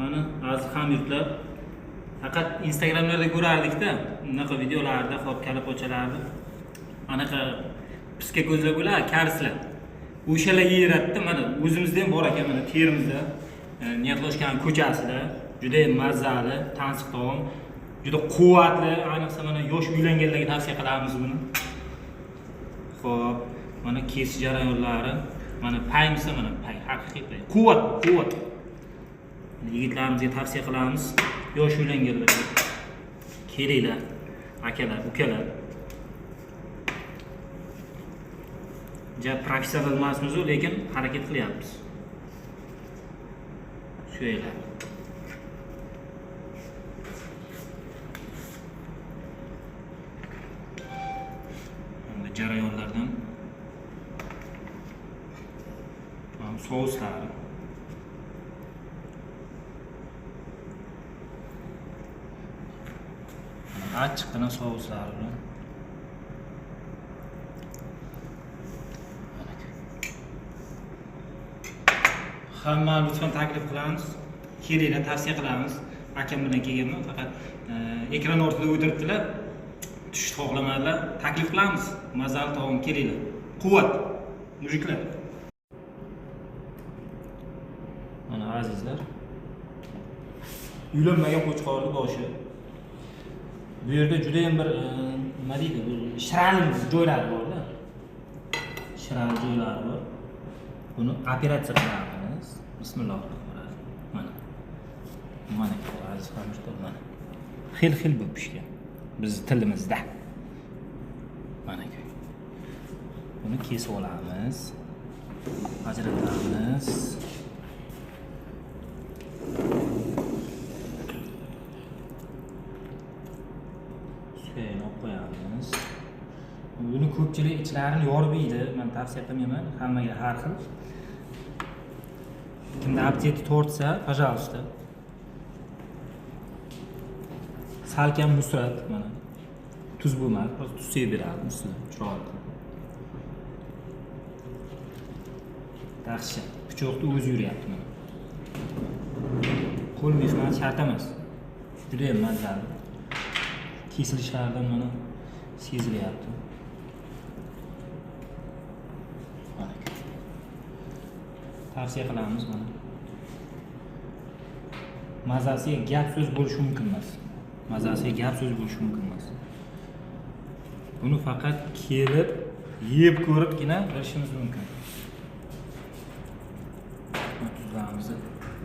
Mana aziz hamyurtlar, faqat Instagramlarda ko'rardik-da, bunaqa videolarda, hop kala pochalarni. Anaqa piska ko'zlar bo'lar, karslar. O'shalar yeratdi, mana o'zimizda ham bor ekan, mana Termizda, Niyatlashgan ko'chasida juda ham mazali, tansiq taom, juda quvvatli, ayniqsa mana yosh uylanganlarga tavsiya qilamiz buni. Xo'p, mana kesish jarayonlari, mana paymisa mana pay, haqiqiy pay. Quvvat. Yigitlarimizga tavsiya qilamiz. Yosh uylanganlarga kelinglar, akalar, ukalar. Ja professional emasmiz, lekin harakat qilyapmiz. Shuylar. Endi jarayonlardan souslar. Achchiqqina souslar bilan. Hamma lutfan taklif qilamiz. Kelinglar, tavsiya qilamiz. Akam bilan kelganman, faqat ekran ortida o'tiribdilar. Tushni xohlamadilar. Taklif qilamiz. Mazali taom, kelinglar. Quvvat, mujiklar. Mana azizlar. Uylanmagan qo'chqorning boshi. Bu yerda juda ham bir nima deydi, bu shirin joylari bor-da. Shirin joylari bor. Buni operatsiya qilamiz. Bismillahirrohmanirrohim. Mana aziz hamyurtlar, mana. Xil bo'lib pishgan. Biz tilimizda. Mana ko'y. Buni kesib olamiz. Ajratamiz. Qo'yamiz. Buni ko'pchilik ichlarini yorib yeydi. Men tavsiya qilmayman, hammaga har xil. Kimda apteti tortsa, пожалуйста. Salkam musrat mana. Tuz bo'lmadi, просто tuz sevib beramiz ustidan, chiroyli. Yaxshi. Pichoqni o'zi yuryapti mana. Qo'l mehnat shart emas. Juda ham mazali. Kesilishlardan mana sezilyapti. Tavsiya qilamiz mana. Mazasiga gap so'z bo'lishi mumkin emas. Buni faqat kelib, yeb ko'ribgina bilishimiz mumkin.